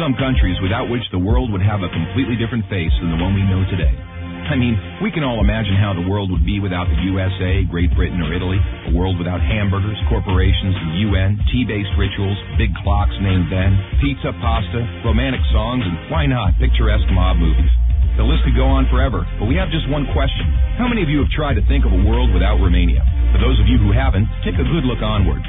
some countries without which the world would have a completely different face than the one we know today. I mean, we can all imagine how the world would be without the USA, Great Britain, or Italy. A world without hamburgers, corporations, the UN, tea-based rituals, big clocks named then, pizza, pasta, romantic songs, and why not, picturesque mob movies. The list could go on forever, but we have just one question. How many of you have tried to think of a world without Romania? For those of you who haven't, take a good look onward.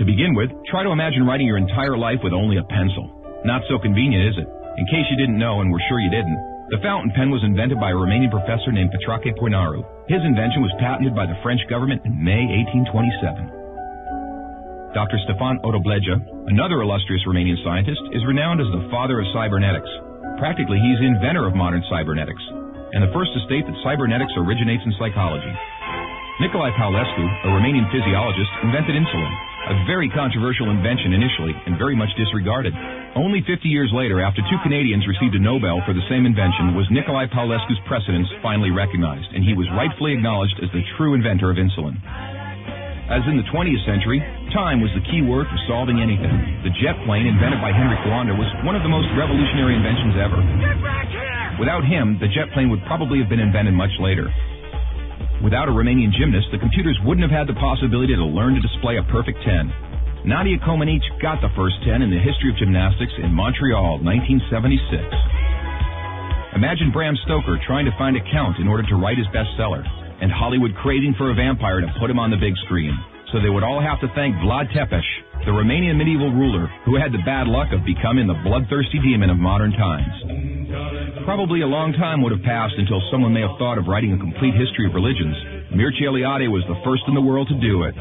To begin with, try to imagine writing your entire life with only a pencil. Not so convenient, is it? In case you didn't know, and we're sure you didn't, the fountain pen was invented by a Romanian professor named Petrache Poinaru. His invention was patented by the French government in May 1827. Dr. Stefan Odobleja, another illustrious Romanian scientist, is renowned as the father of cybernetics. Practically, he's the inventor of modern cybernetics, and the first to state that cybernetics originates in psychology. Nicolae Paulescu, a Romanian physiologist, invented insulin, a very controversial invention initially and very much disregarded. Only 50 years later, after two Canadians received a Nobel for the same invention, was Nicolae Paulescu's precedence finally recognized, and he was rightfully acknowledged as the true inventor of insulin. As in the 20th century, time was the key word for solving anything. The jet plane, invented by Henry Fonda, was one of the most revolutionary inventions ever. Without him, the jet plane would probably have been invented much later. Without a Romanian gymnast, the computers wouldn't have had the possibility to learn to display a perfect 10. Nadia Comaneci got the first 10 in the history of gymnastics in Montreal, 1976. Imagine Bram Stoker trying to find a count in order to write his bestseller, and Hollywood craving for a vampire to put him on the big screen. So they would all have to thank Vlad Tepes, the Romanian medieval ruler who had the bad luck of becoming the bloodthirsty demon of modern times. Probably a long time would have passed until someone may have thought of writing a complete history of religions. Mircea Eliade was the first in the world to do it.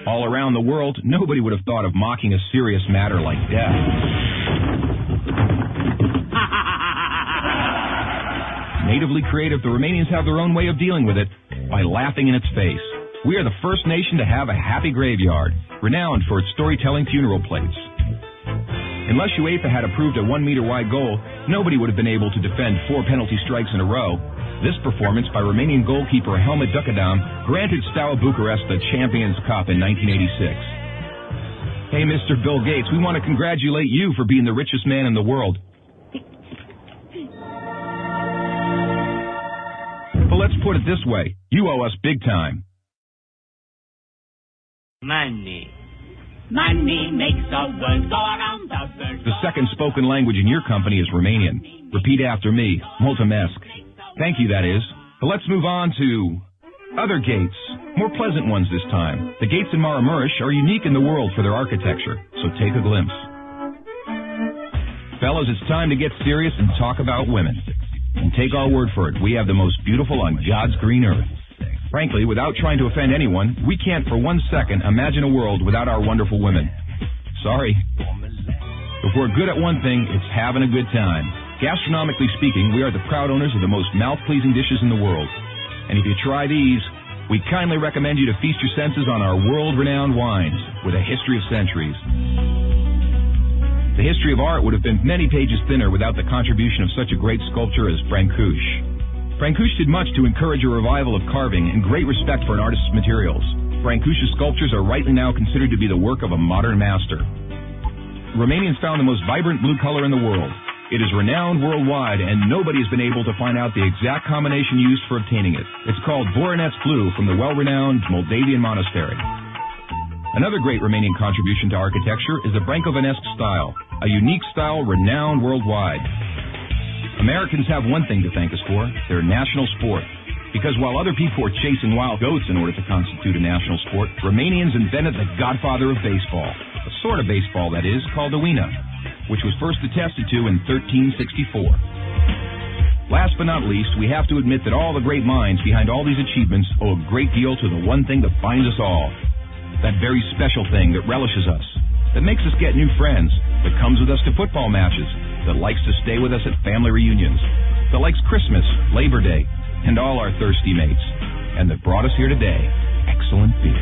All around the world, nobody would have thought of mocking a serious matter like death. Natively creative, the Romanians have their own way of dealing with it by laughing in its face. We are the first nation to have a happy graveyard, renowned for its storytelling funeral plates. Unless UEFA had approved a 1-meter-wide goal, nobody would have been able to defend 4 penalty strikes in a row. This performance by Romanian goalkeeper Helmut Ducadam granted Steaua Bucharest the Champions Cup in 1986. Hey, Mr. Bill Gates, we want to congratulate you for being the richest man in the world. But let's put it this way, you owe us big time. Money. Money makes the world go around the world. The second spoken language in your company is Romanian. Repeat after me. Mulțumesc. Thank you, that is. But let's move on to other gates. More pleasant ones this time. The gates in Maramureș are unique in the world for their architecture, so take a glimpse. Fellas, it's time to get serious and talk about women. And take our word for it, we have the most beautiful on God's green earth. Frankly, without trying to offend anyone, we can't for 1 second imagine a world without our wonderful women. Sorry. If we're good at one thing, it's having a good time. Gastronomically speaking, we are the proud owners of the most mouth-pleasing dishes in the world. And if you try these, we kindly recommend you to feast your senses on our world-renowned wines with a history of centuries. The history of art would have been many pages thinner without the contribution of such a great sculptor as Brancusi. Brancusi did much to encourage a revival of carving and great respect for an artist's materials. Brancusi's sculptures are rightly now considered to be the work of a modern master. Romanians found the most vibrant blue color in the world. It is renowned worldwide, and nobody has been able to find out the exact combination used for obtaining it. It's called Voronezh blue from the well-renowned Moldavian monastery. Another great Romanian contribution to architecture is the Brâncovenesque style, a unique style renowned worldwide. Americans have one thing to thank us for, their national sport. Because while other people were chasing wild goats in order to constitute a national sport, Romanians invented the godfather of baseball, a sort of baseball, that is, called the Uina, which was first attested to in 1364. Last but not least, we have to admit that all the great minds behind all these achievements owe a great deal to the one thing that binds us all. That very special thing that relishes us, that makes us get new friends, that comes with us to football matches, that likes to stay with us at family reunions, that likes Christmas, Labor Day, and all our thirsty mates, and that brought us here today, excellent beer.